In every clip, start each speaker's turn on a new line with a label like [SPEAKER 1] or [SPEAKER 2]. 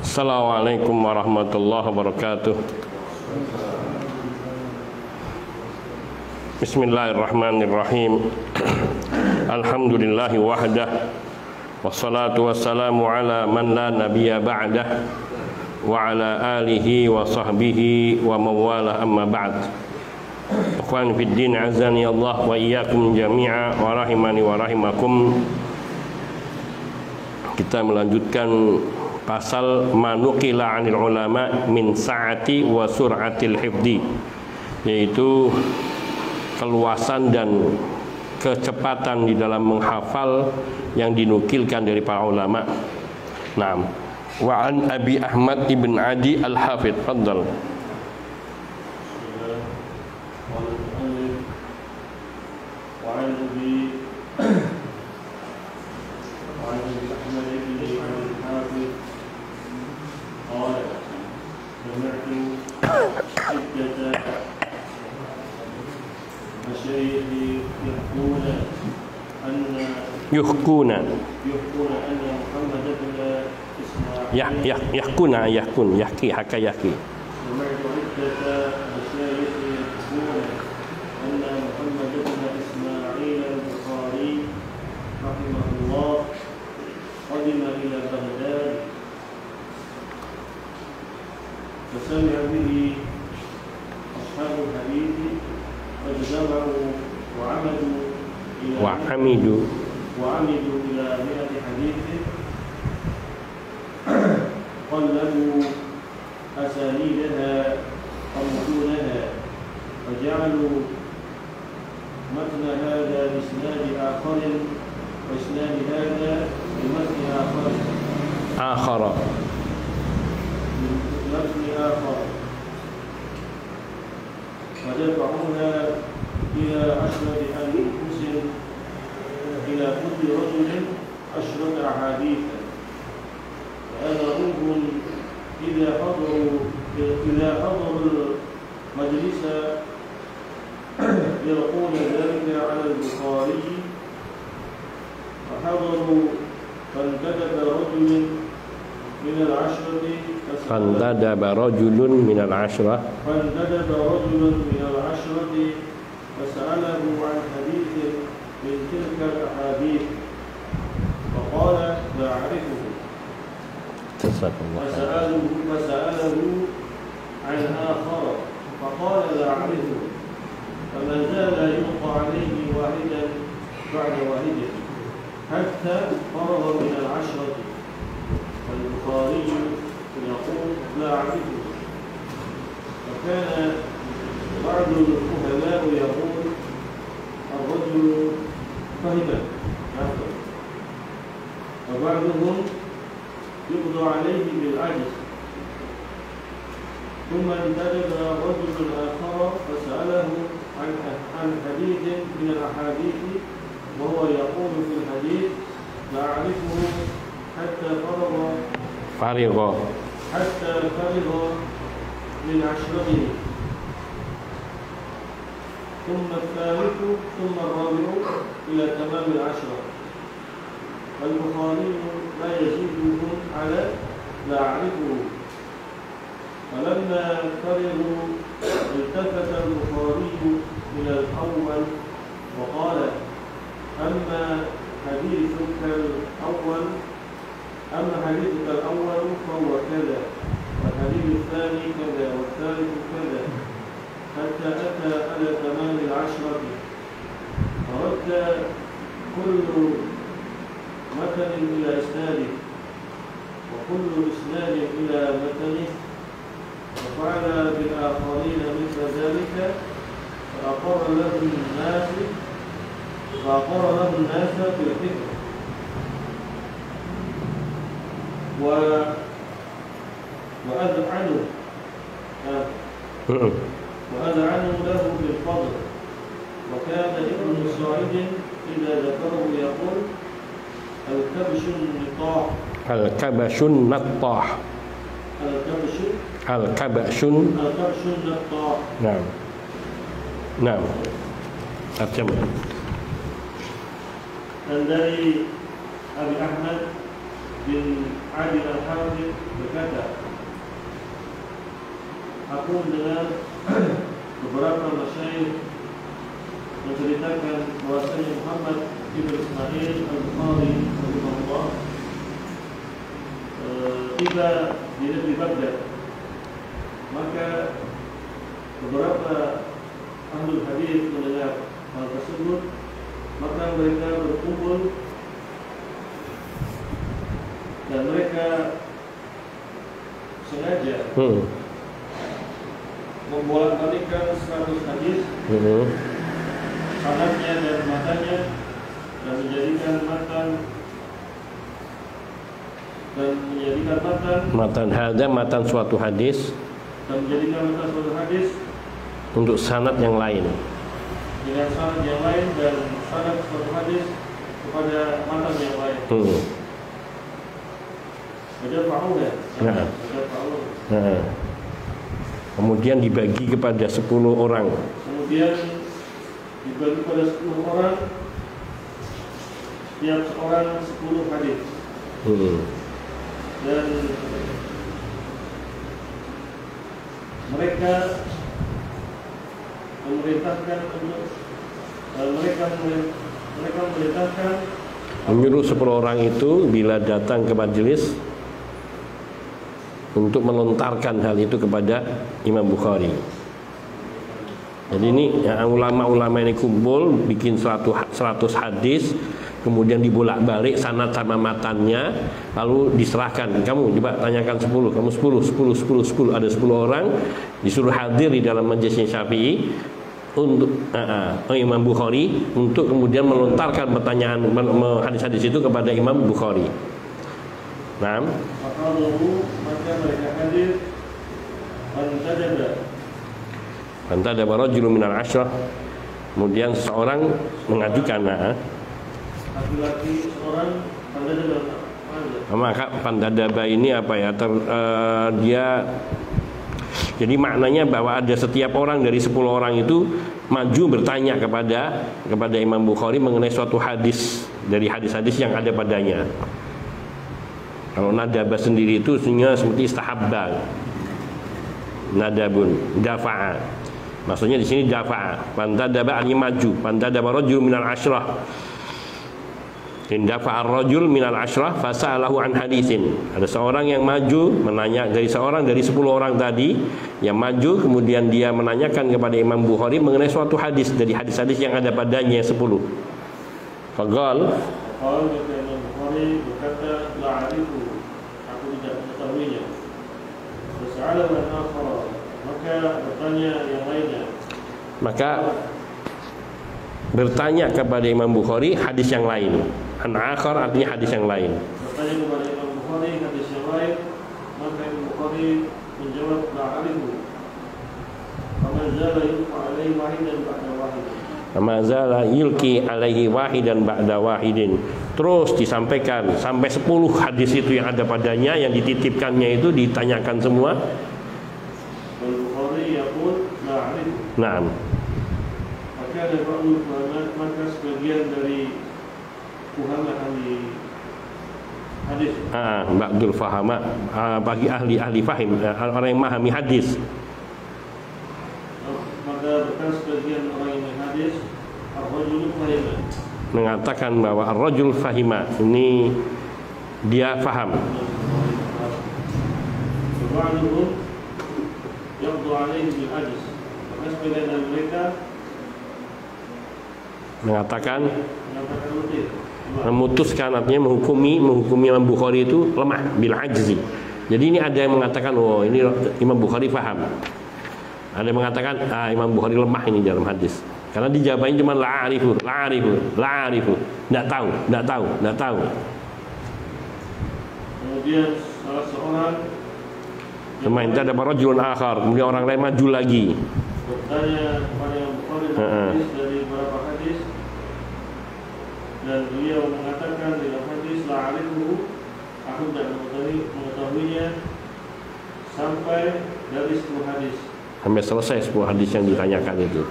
[SPEAKER 1] Assalamualaikum warahmatullahi wabarakatuh. Bismillahirrahmanirrahim. Alhamdulillahi wahdah. Wassalatu wassalamu ala man la nabiyya ba'dah. Wa ala alihi wa sahbihi wa mawala amma ba'd. Ikhwan fid din, azani Allah wa iyyakum jami'a wa rahimani wa rahimakum. Kita melanjutkan pasal manukila 'anil ulama min sa'ati wa sur'atil hifdi, yaitu keluasan dan kecepatan di dalam menghafal yang dinukilkan dari para ulama. Naam. Wa an Abi Ahmad ibn Adi al-Hafidh, fadhal. يحكون أن محمد بن إسماعيل يحكي سمعت عدة مشايخ يحكون أن محمد بن إسماعيل البخاري رحمه الله قدم إلى بغداد فسمع به أصحاب الحديث فاجتمعوا وعمدوا إلى 100 حديث، قلبوا أسانيدها أو متونها، فجعلوا متن هذا بإسناد آخر وإسناد هذا بمتن آخر ودفعوها إلى 10 أنفس، إلى كل رجل 10 أحاديث. فأذروهم إذا حضروا المجلس يلقون ذلك على البخاري، فحضروا فانتدب رجل من العشرة فسأله عن حديث من تلك الأحاديث فقال لا أعرفه، فسأله عن آخر فقال لا أعرفه، فما زال يلقى عليه واحدا بعد واحد حتى فرغ من 10، والبخاري يقول لا أعرفه. وكان بعض الفهماء يقول الرجل فهم يحفظ، وبعضهم يقضى عليه بالعجز. ثم انتدب رجل آخر فسأله عن حديث من الأحاديث وهو يقول في الحديث لا أعرفه حتى فرغ من 10. ثم الثالث ثم الرابع إلى تمام 10. والبخاري لا يزيدهم على لا أعرفه. فلما فرغوا التفت البخاري إلى الأول وقال أما حديثك الأول فهو كذا، والحديث الثاني كذا، والثالث كذا، حتى أتى على تمام 10. فرد كل متن إلى إسناده وكل إسناد إلى متنه، وفعل بالآخرين مثل ذلك، فأقر له الناس بالحفظ وأذعنوا له بالفضل. وكان ابن سعيد إذا ذكره يقول الكبش النطاح. نعم. Terjemah. Dan dari Abi Ahmad bin
[SPEAKER 2] Adil al-Hafidh berkata, aku mendengar beberapa masyayikh menceritakan bahwasanya Muhammad ibn Ismail al-Bukhari rahimahullah tiba di negeri Baghdad. Maka beberapa ahli hadis mendengar hal tersebut, maka mereka berkumpul dan mereka sengaja membolak-balikkan 100 hadis, sanadnya dan matanya, dan menjadikan
[SPEAKER 1] matan suatu hadis untuk sanad yang lain
[SPEAKER 2] dengan sanad yang lain dan sanad suatu hadis kepada matan yang lain.
[SPEAKER 1] Kemudian dibagi kepada 10 orang.
[SPEAKER 2] Kemudian dibagi kepada 10 orang, tiap seorang 10 hadis. Dan mereka memerintahkan
[SPEAKER 1] menyuruh 10 orang itu bila datang ke majelis untuk melontarkan hal itu kepada Imam Bukhari. Jadi ini ya, ulama-ulama ini kumpul bikin 100 hadis, kemudian dibolak-balik sanad sama matannya, lalu diserahkan, kamu coba tanyakan 10, kamu 10, ada 10 orang disuruh hadir di dalam majelisnya Syafi'i untuk Imam Bukhari untuk kemudian melontarkan pertanyaan hadis-hadis itu kepada Imam Bukhari. Nah,
[SPEAKER 2] maka mereka hadir.
[SPEAKER 1] Fantadaba rajulun minal asyrah, kemudian seorang mengajukan,
[SPEAKER 2] laki-laki seorang
[SPEAKER 1] maka fantadaba ini apa ya? Dia jadi maknanya bahwa ada setiap orang dari 10 orang itu maju bertanya kepada Imam Bukhari mengenai suatu hadis dari hadis-hadis yang ada padanya. Kalau nadaba sendiri itu seperti istahabba, nadabun, dafa'a. Maksudnya di sini dafa'a. Fantadaba artinya maju. Fantadaba rajul minal asyrah. Dafa'a ar-rajul minal asyrah fasa'alahu an hadisin. Ada seorang yang maju menanya dari 10 orang tadi yang maju, kemudian dia menanyakan kepada Imam Bukhari mengenai suatu hadis dari hadis-hadis yang ada padanya 10. Faqal
[SPEAKER 2] Imam Bukhari berkata, la'arifu, aku tidak mengetahuinya. Fasa'alahu an akhara, maka bertanya yang lainnya. Maka
[SPEAKER 1] bertanya kepada Imam Bukhari hadis yang lain. An-akhar artinya hadis yang lain.
[SPEAKER 2] Bertanya kepada Imam Bukhari hadis yang lain, maka Imam Bukhari menjawab, la'arifu.
[SPEAKER 1] Famazala yulki alaihi wahidan ba'da wahidin. Terus disampaikan sampai 10 hadis itu yang ada padanya, yang dititipkannya itu ditanyakan semua. Nah,
[SPEAKER 2] maka ada maka sebagian dari ulama ahli hadis,
[SPEAKER 1] ba'dul fahama, bagi ahli fahim, orang yang memahami hadis.
[SPEAKER 2] Maka berkata sebagian orang yang hadis, ar-rajul fahima,
[SPEAKER 1] mengatakan bahwa ar-rajul fahima ini dia faham.
[SPEAKER 2] Ba'duhum yaqdu alaihi bil ajz. Maka sebagian dari mereka
[SPEAKER 1] mengatakan memutuskan, artinya menghukumi Imam Bukhari itu lemah bil ajzi. Jadi ini ada yang mengatakan, oh ini Imam Bukhari faham. Ada yang mengatakan Imam Bukhari lemah ini dalam hadis. Karena dijawabannya cuma la'arifu. Enggak tahu.
[SPEAKER 2] Kemudian salah seorang
[SPEAKER 1] Semain ada rajulun akhar, kemudian orang lain maju lagi.
[SPEAKER 2] Bertanya kepada Imam Bukhari hadis dari beberapa hadis, dan beliau mengatakan dalam hadis la'arifu, aku tidak mengetahuinya sampai dari 10 hadis.
[SPEAKER 1] Sampai selesai 10 hadis yang ditanyakan itu.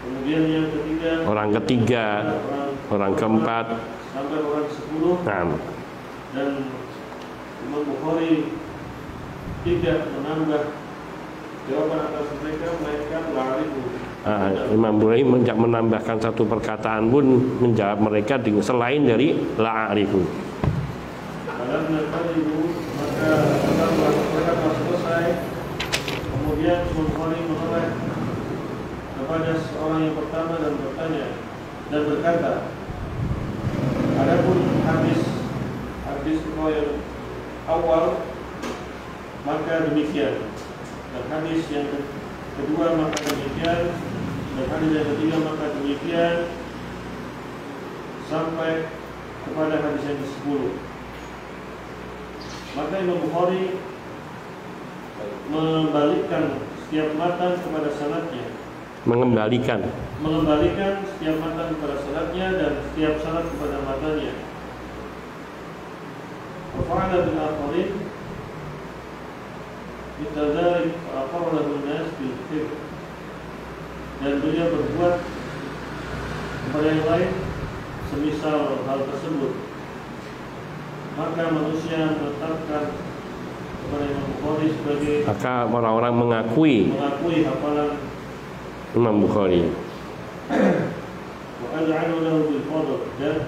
[SPEAKER 2] Kemudian yang ketiga,
[SPEAKER 1] orang keempat,
[SPEAKER 2] sampai orang 10.
[SPEAKER 1] Nah.
[SPEAKER 2] Dan Bukhari tidak menambah jawaban atas mereka melainkan la'arifu.
[SPEAKER 1] Imam Bukhari menambahkan satu perkataan pun menjawab mereka dengan selain dari la'arifu.
[SPEAKER 2] Dalam la'arifu maka setelah mereka selesai, kemudian Imam Bukhari menoleh kepada seorang yang pertama dan bertanya dan berkata, adapun hadis yang awal maka demikian, dan hadis yang kedua maka demikian, dan hadis yang ketiga maka demikian, sampai kepada hadis yang ke-10. Maka Imam Bukhari membalikkan setiap matan kepada sanadnya, mengembalikan setiap matan kepada sanadnya dan setiap sanad kepada matanya. Wafa'ala bil akharin mithla dzalik fa'aqarrahu an-nas bil kibr. Dan beliau berbuat kepada yang lain semisal hal tersebut, maka manusia menetapkan kepada Imam Bukhari sebagai,
[SPEAKER 1] maka orang-orang mengakui
[SPEAKER 2] hafalan
[SPEAKER 1] Imam Bukhari.
[SPEAKER 2] Wa al'anu lahu bil fadl, dan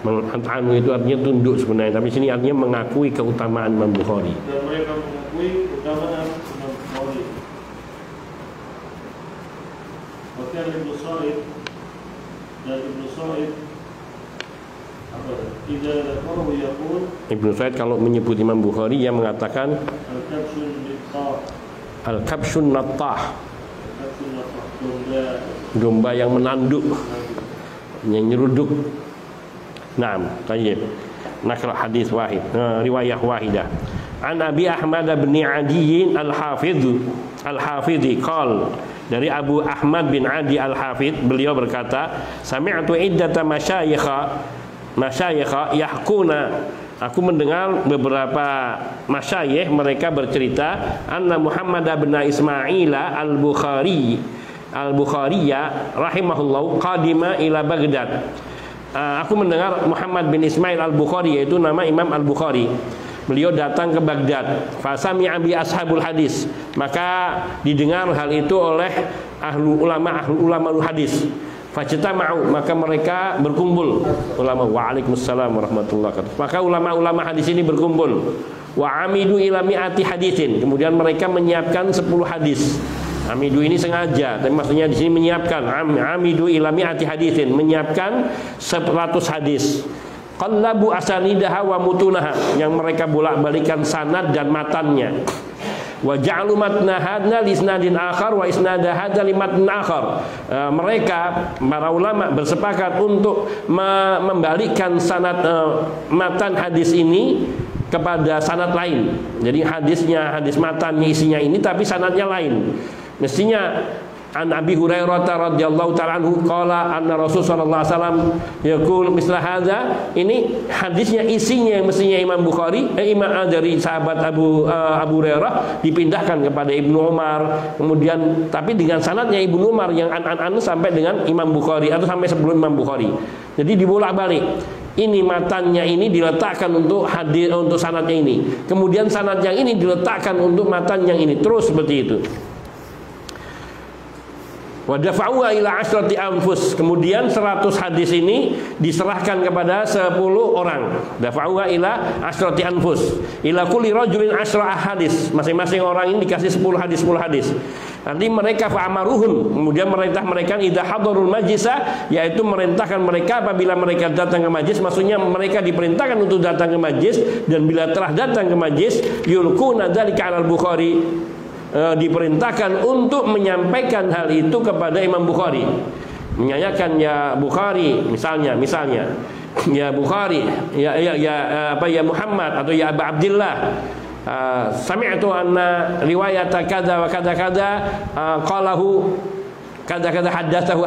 [SPEAKER 1] Al-An'u itu artinya tunduk sebenarnya, tapi sini artinya mengakui keutamaan Imam Bukhari.
[SPEAKER 2] Dan mereka mengakui keutamaan Imam Bukhari. Bahkan Ibnu Sa'id dan Ibnu Sa'id tidak dzakarahu yaqul, Ibnu
[SPEAKER 1] Sa'id kalau menyebut Imam Bukhari ia mengatakan Al-Kabshun Nattah, domba yang menanduk, yang nyeruduk. Naam, tayyib. Nakra hadis wahid, riwayah wahidah. An Abi Ahmad bin Adi Al-Hafidhi qal, dari Abu Ahmad bin Adi Al-Hafidh, beliau berkata, sami'tu iddata masyayikha yahkuna, aku mendengar beberapa masyayikh mereka bercerita, anna Muhammad bin Ismail al-Bukhariya rahimahullah qadima ila Baghdad. Aku mendengar Muhammad bin Ismail al-Bukhari, yaitu nama Imam al-Bukhari, beliau datang ke Baghdad. Fasami'a bi ashabul hadis, maka didengar hal itu oleh ahlu ulama hadis. Fajtama'u, maka mereka berkumpul ulama. Waalaikumsalam warahmatullahi wabarakatuh. Maka ulama-ulama hadis ini berkumpul. Wa amidu ila mi'ati hadisin, kemudian mereka menyiapkan 10 hadis. Amidu ini sengaja, tapi maksudnya di sini menyiapkan. Amidu ila mi'ati hadisin, menyiapkan 100 hadis. Qallabu asanidaha wa mutunaha, yang mereka bolak-balikan sanad dan matannya. Wa ja'alu matna hadna li isnadin akhar wa isnada hadza li matn akhar. Mereka para ulama bersepakat untuk membalikkan sanad matan hadis ini kepada sanad lain. Jadi hadis matannya isinya ini, tapi sanadnya lain. Mestinya an Abi Hurairah radhiyallahu ta'ala anhu qala anna Rasul sallallahu alaihi wasallam yaqul misla hadza. Ini hadisnya isinya yang mestinya Imam Bukhari dari sahabat Abu Hurairah dipindahkan kepada Ibnu Umar, kemudian tapi dengan sanadnya Ibnu Umar yang an sampai dengan Imam Bukhari atau sampai sebelum Imam Bukhari. Jadi dibolak-balik. Ini matannya ini diletakkan untuk hadis, untuk sanadnya ini. Kemudian sanad yang ini diletakkan untuk matan yang ini. Terus seperti itu. Wa dafa'uha ila 10 anfus. Kemudian 100 hadis ini diserahkan kepada 10 orang. Dafa'uha ila 10 anfus. Ila kulli rajulin 10 hadis. Masing-masing orang ini dikasih 10 hadis. Nanti mereka fa'amaruhum, kemudian merintah mereka idza hadarul majlisa, yaitu merintahkan mereka apabila mereka datang ke majlis. Maksudnya mereka diperintahkan untuk datang ke majlis, dan bila telah datang ke majlis yulquna dzalika 'alal Bukhari, diperintahkan untuk menyampaikan hal itu kepada Imam Bukhari. Menyanyikan, ya Bukhari, misalnya ya Bukhari, ya Muhammad atau ya Abu Abdillah, sami'tu anna riwayat kada wa kada qalahu kada haddatsahu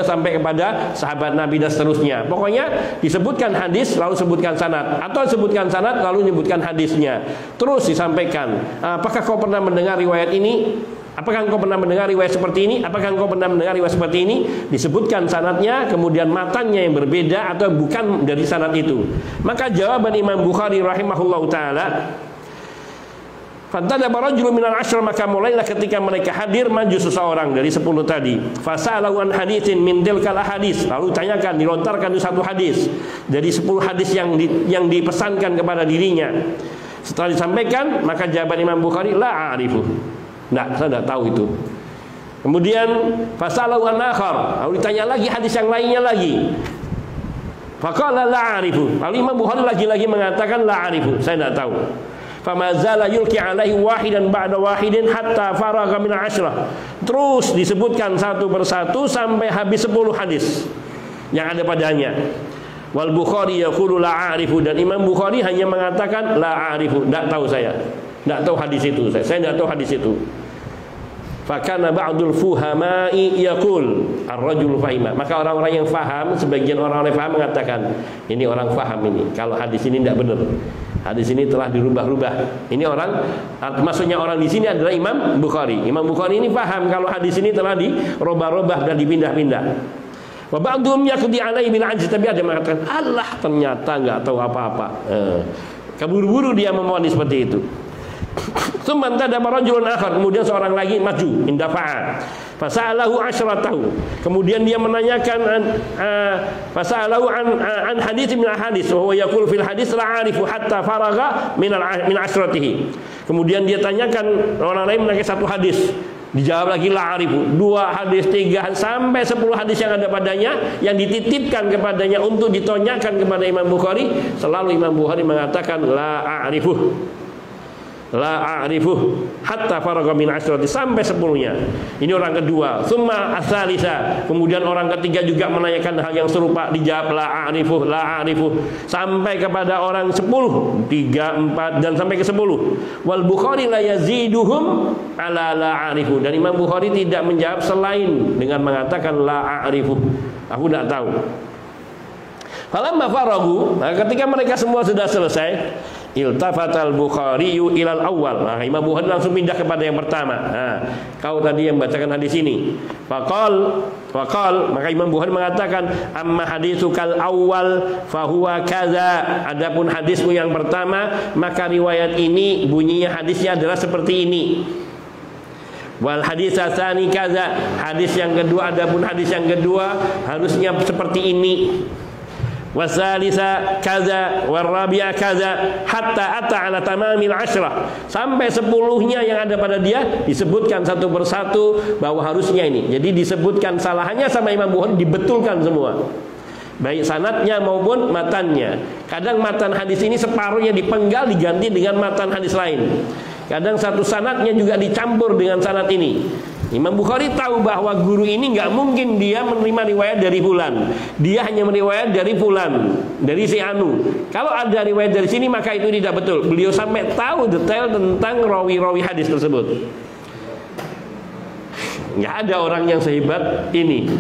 [SPEAKER 1] sampai kepada sahabat Nabi dan seterusnya. Pokoknya disebutkan hadis lalu sebutkan sanad, atau sebutkan sanad lalu menyebutkan hadisnya. Terus disampaikan, apakah kau pernah mendengar riwayat ini? Apakah engkau pernah mendengar riwayat seperti ini? Apakah engkau pernah mendengar riwayat seperti ini? Disebutkan sanadnya, kemudian matannya yang berbeda atau bukan dari sanad itu. Maka jawaban Imam Bukhari rahimahullahu taala, fantadaba rajulun minal ashr, maka mulailah ketika mereka hadir maju seseorang dari 10 tadi. Fasalahu an haditsin min tilkal hadis, lalu tanyakan, dilontarkan satu hadis dari 10 hadis yang dipesankan kepada dirinya. Setelah disampaikan, maka jawaban Imam Bukhari, la a'rifu. Saya tidak tahu itu. Kemudian fasalahu an akhar, lalu ditanya lagi hadis yang lainnya lagi. Faqala la a'rifu. Lalu Imam Bukhari lagi-lagi mengatakan la a'rifu, saya tidak tahu. Famazala yulki alaihi wahidan ba'da wahidin hatta faragha min asyrah. Terus disebutkan satu persatu sampai habis 10 hadis yang ada padanya. Wal Bukhari yaqulu la a'rifu, dan Imam Bukhari hanya mengatakan la a'rifu, tidak tahu saya. Tidak tahu hadis itu, saya tidak tahu hadis itu. Fakana ba'dul fuhama'i yaqul ar-rajul fahima. Maka orang-orang yang faham, sebagian orang-orang yang faham mengatakan, ini orang faham ini, kalau hadis ini tidak benar. Hadis ini telah dirubah-rubah. Ini orang, maksudnya orang di sini adalah Imam Bukhari. Imam Bukhari ini paham kalau hadis ini telah dirubah-rubah dan dipindah-pindah. Wa ba'dhum yaqdi alaihi bil ajz, tapi ada yang mengatakan, Allah ternyata enggak tahu apa-apa. Keburu-buru dia memohon seperti itu. Tsumma tadaba rajulun akhar, kemudian seorang lagi maju, indafa'a. Fasa'alahu asyratahu. Kemudian dia menanyakan fasa'alahu an hadits min hadis, wa huwa yaqul fil hadis la a'rifu hatta faragha min asyratihi. Kemudian dia tanyakan, orang lain menanyakan satu hadis, dijawab lagi la a'rifu, 2 hadis, 3 sampai 10 hadis yang ada padanya yang dititipkan kepadanya untuk ditanyakan kepada Imam Bukhari. Selalu Imam Bukhari mengatakan la a'rifu, la a'rifu hatta faragha min asyrati, sampai 10-nya. Ini orang kedua. Tsumma ats-tsalisa, kemudian orang ketiga juga menanyakan hal yang serupa, dijawab la a'rifu, la a'rifu, sampai kepada orang 10, 3, 4 dan sampai ke 10. Wal Bukhari la yaziduhum ala la a'rifu, dan Imam Bukhari tidak menjawab selain dengan mengatakan la a'rifu, aku tidak tahu. Falamma faragu, ketika mereka semua sudah selesai, iltafatal Bukhariyu ilal awal. Imam Bukhari langsung pindah kepada yang pertama. Kau tadi yang bacakan hadis ini. Faqal, maka Imam Bukhari mengatakan, amma haditsukal awal fahuwa kaza. Adapun hadismu yang pertama, maka riwayat ini bunyinya hadisnya adalah seperti ini. Wal hadits tsani kaza. Hadis yang kedua, adapun hadis yang kedua harusnya seperti ini. Wasalisa kaza warabi'a kaza hatta ata ala tamamil asyrah, sampai 10-nya yang ada pada dia disebutkan satu persatu bahwa harusnya ini. Jadi disebutkan salahannya sama Imam Bukhari dibetulkan semua, baik sanadnya maupun matannya. Kadang matan hadis ini separuhnya dipenggal diganti dengan matan hadis lain. Kadang satu sanadnya juga dicampur dengan sanad ini. Imam Bukhari tahu bahwa guru ini nggak mungkin dia menerima riwayat dari fulan. Dia hanya meriwayat dari fulan, dari si Anu. Kalau ada riwayat dari sini maka itu tidak betul. Beliau sampai tahu detail tentang rawi-rawi hadis tersebut. Nggak ada orang yang sehebat ini.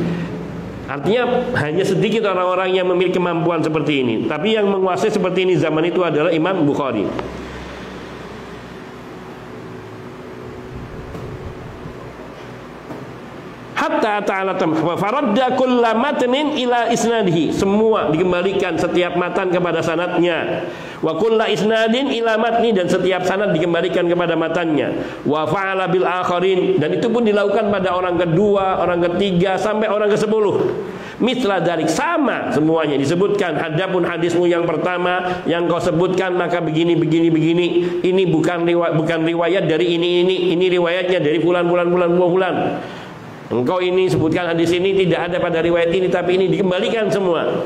[SPEAKER 1] Artinya hanya sedikit orang-orang yang memiliki kemampuan seperti ini. Tapi yang menguasai seperti ini zaman itu adalah Imam Bukhari. Hatta ta'ala wa faradda kullu matnin ila isnadihi, semua dikembalikan setiap matan kepada sanadnya. Wa kullu isnadin ila matni, dan setiap sanad dikembalikan kepada matannya. Wa fa'ala bil akharin, dan itu pun dilakukan pada orang kedua, orang ketiga sampai orang ke-10. Mithla dzalik, sama semuanya disebutkan. Adapun hadismu yang pertama yang kau sebutkan maka begini. Ini bukan riwayat dari ini riwayatnya dari fulan. Engkau ini sebutkan hadis ini tidak ada pada riwayat ini, tapi ini dikembalikan semua.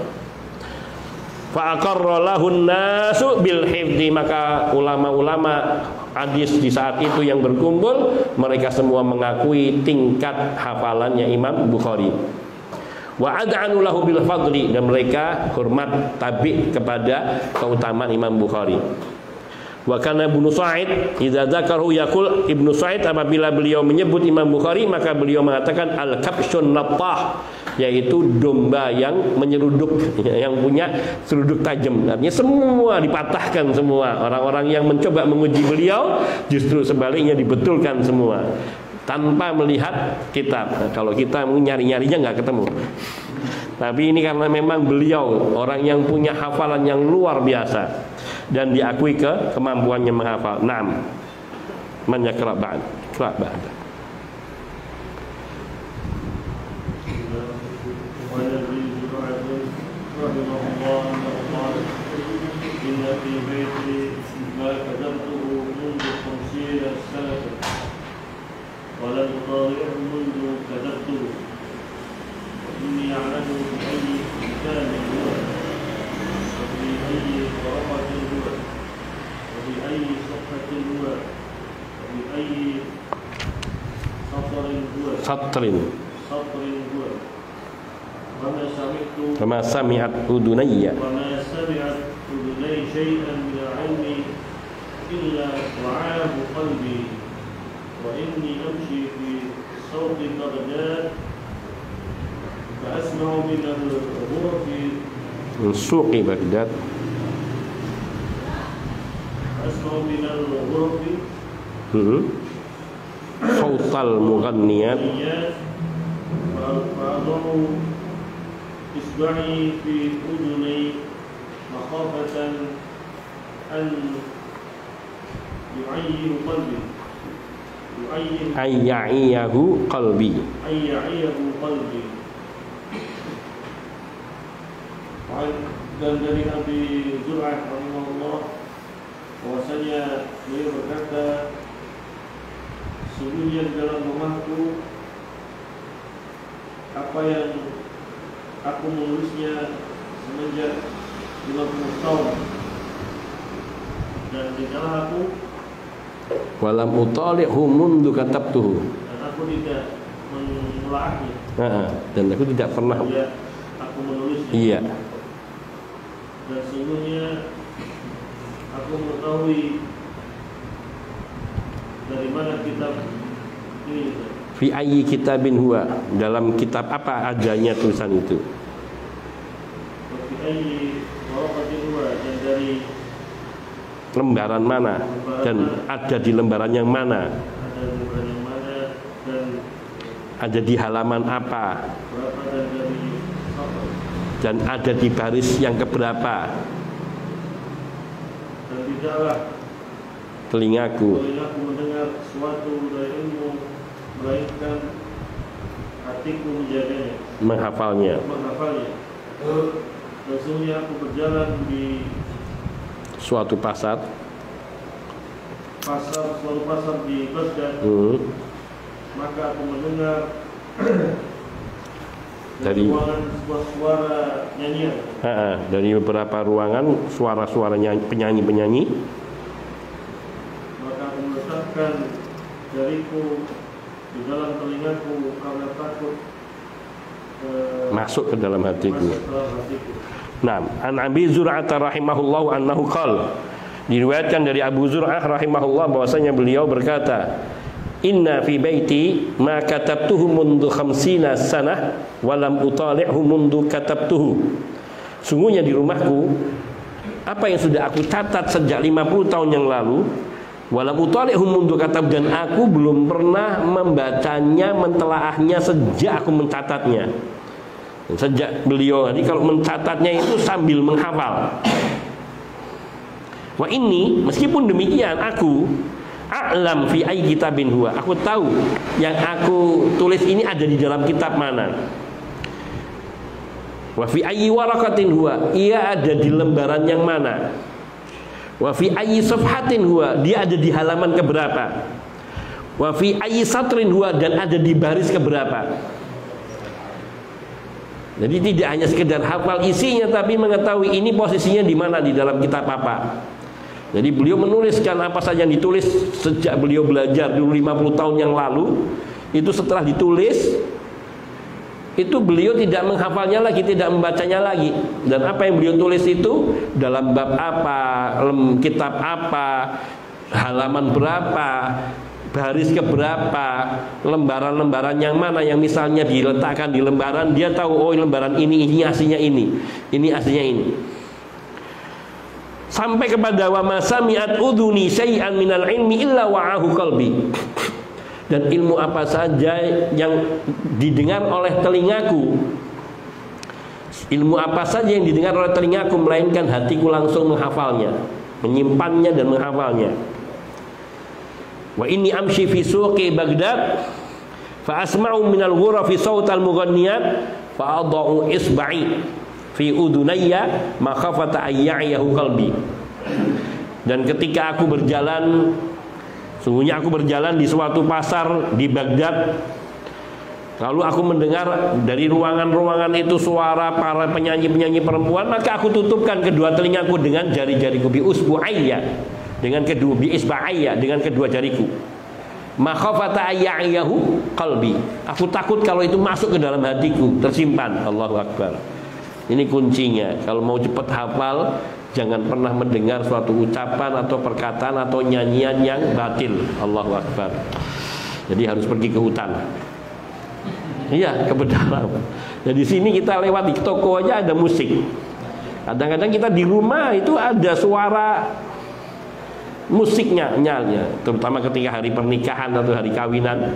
[SPEAKER 1] Fa aqarra lahun nasu bil hifdzi, maka ulama-ulama hadis di saat itu yang berkumpul, mereka semua mengakui tingkat hafalannya Imam Bukhari. Wa ad'anu lahu bil fadli, dan mereka hormat tabi kepada keutamaan Imam Bukhari. Wa kana Ibnu Sa'id idza dzakarahu yaqul, Ibnu Sa'id apabila beliau menyebut Imam Bukhari maka beliau mengatakan al-kabsyun nattah, yaitu domba yang menyeruduk, yang punya seruduk tajam. Artinya semua dipatahkan semua. Orang-orang yang mencoba menguji beliau justru sebaliknya dibetulkan semua. tanpa melihat kitab. Nah, kalau kita mau nyari-nyarinya nggak ketemu. Tapi ini karena memang beliau orang yang punya hafalan yang luar biasa dan diakui kemampuannya menghafal. Naam. Man yaqra ba'd. Iqra ba'd.
[SPEAKER 2] في بيتي ما كتبته منذ 50 سنة ولم أطالعه منذ كتبته وإني أعلم بأي كتاب هو وفي أي ورقة هو وفي أي صفحة هو وفي أي سطر هو وما سمعت أذني شيئا من العلم إلا وعاه قلبي وإني أمشي في صوت بغداد فأسمع من الغرف
[SPEAKER 1] من سوق بغداد
[SPEAKER 2] فأسمع من الغرف
[SPEAKER 1] صوت المغنيات
[SPEAKER 2] فأضع إصبعي في أذني مخافة أن يعيه قلبي dan dari Abi Zur'ah rahimahullah bahwasanya beliau berkata, sungguhnya di dalam rumahku apa yang aku menulisnya semenjak 50 tahun dan di dalam aku
[SPEAKER 1] walam utali'hu mundu katabtuhu,
[SPEAKER 2] dan aku tidak menelaahnya,
[SPEAKER 1] dan aku tidak pernah
[SPEAKER 2] aku menulisnya.
[SPEAKER 1] Iya.
[SPEAKER 2] Dan sesungguhnya aku mengetahui dari mana kitab ini.
[SPEAKER 1] Fi ayyi kitabin huwa, dalam kitab apa adanya tulisan itu.
[SPEAKER 2] Fi ayyi waraqatin huwa, dan dari
[SPEAKER 1] lembaran mana, dan ada di lembaran yang mana,
[SPEAKER 2] dan
[SPEAKER 1] ada di halaman apa, dan ada di baris yang keberapa.
[SPEAKER 2] Dan tidaklah
[SPEAKER 1] telingaku
[SPEAKER 2] mendengar sesuatu dari ilmu melainkan hatiku menjaganya,
[SPEAKER 1] menghafalnya.
[SPEAKER 2] Sesungguhnya aku berjalan di
[SPEAKER 1] suatu pasar
[SPEAKER 2] di Baghdad, maka aku mendengar dari sebuah suara nyanyian.
[SPEAKER 1] Dari beberapa ruangan suara-suara penyanyi-penyanyi.
[SPEAKER 2] Maka aku meletakkan jariku di dalam telingaku karena takut
[SPEAKER 1] masuk ke dalam hatiku. Nah, an Abi Zur'ah rahimahullah annahu qala, diriwayatkan dari Abu Zur'ah rahimahullah bahwasanya beliau berkata, inna fi baiti ma katabtuhu mundu 50 sanah wa lam utali'hu mundu katabtuhu. Sungguhnya di rumahku apa yang sudah aku catat sejak 50 tahun yang lalu, walam utali'hu mundu katab, dan aku belum pernah membacanya, mentelaahnya sejak aku mencatatnya. Sejak beliau tadi kalau mencatatnya itu sambil menghafal. Wa ini meskipun demikian aku a'lam fi ayyi kitabin huwa, aku tahu yang aku tulis ini ada di dalam kitab mana. Wa fi ayyi waraqatin huwa, ia ada di lembaran yang mana. Wa fi ayyi safhatin huwa, dia ada di halaman keberapa. Wa fi ayyi satrin huwa, dan ada di baris keberapa. Jadi tidak hanya sekedar hafal isinya, tapi mengetahui ini posisinya di mana di dalam kitab apa. Jadi beliau menuliskan apa saja yang ditulis sejak beliau belajar dulu 50 tahun yang lalu. Itu setelah ditulis, itu beliau tidak menghafalnya lagi, tidak membacanya lagi. Dan apa yang beliau tulis itu dalam bab apa, kitab apa, halaman berapa, baris keberapa, lembaran-lembaran yang mana yang misalnya diletakkan di lembaran, dia tahu oh lembaran ini aslinya ini aslinya ini. Sampai kepada wa ma sami'at udhuni syai'an minal ilmi illa wa'ahu qalbi. dan ilmu apa saja yang didengar oleh telingaku, ilmu apa saja yang didengar oleh telingaku, melainkan hatiku langsung menghafalnya, menyimpannya dan menghafalnya. Wa inni amshi fi suqi Baghdad fa asma'u minal ghurafi sautal mughanniyat fa adau isba'i fi udunayya makhafata ayyahu qalbi. Dan ketika aku berjalan, sungguhnya aku berjalan di suatu pasar di Baghdad, lalu aku mendengar dari ruangan-ruangan itu suara para penyanyi-penyanyi perempuan, maka aku tutupkan kedua telingaku dengan jari-jariku, bi usbu'ayya, dengan kedua, bi isba'ayya, dengan kedua jariku. Makhafata ayyahu qalbi. Aku takut kalau itu masuk ke dalam hatiku, tersimpan. Allahu Akbar. Ini kuncinya. Kalau mau cepat hafal, jangan pernah mendengar suatu ucapan atau perkataan atau nyanyian yang batil. Allahu Akbar. Jadi harus pergi ke hutan. Iya, ke pedalaman. Jadi di sini kita lewat di toko aja ada musik. Kadang-kadang kita di rumah itu ada suara musiknya, terutama ketika hari pernikahan atau hari kawinan,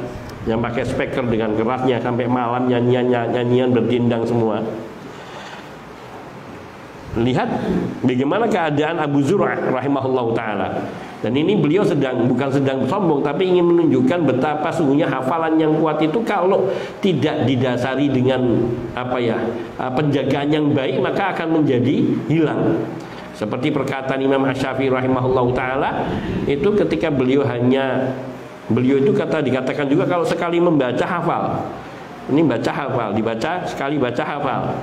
[SPEAKER 1] yang pakai speaker dengan kerasnya sampai malam nyanyian bertindang semua. Lihat bagaimana keadaan Abu Zur'ah rahimahullahu ta'ala. Dan ini beliau bukan sedang sombong, tapi ingin menunjukkan betapa sungguhnya hafalan yang kuat itu kalau tidak didasari dengan penjagaan yang baik, maka akan menjadi hilang. Seperti perkataan Imam Asy-Syafi'i rahimahullahu ta'ala, itu ketika beliau itu dikatakan juga kalau sekali membaca hafal. Ini baca hafal, dibaca sekali baca hafal.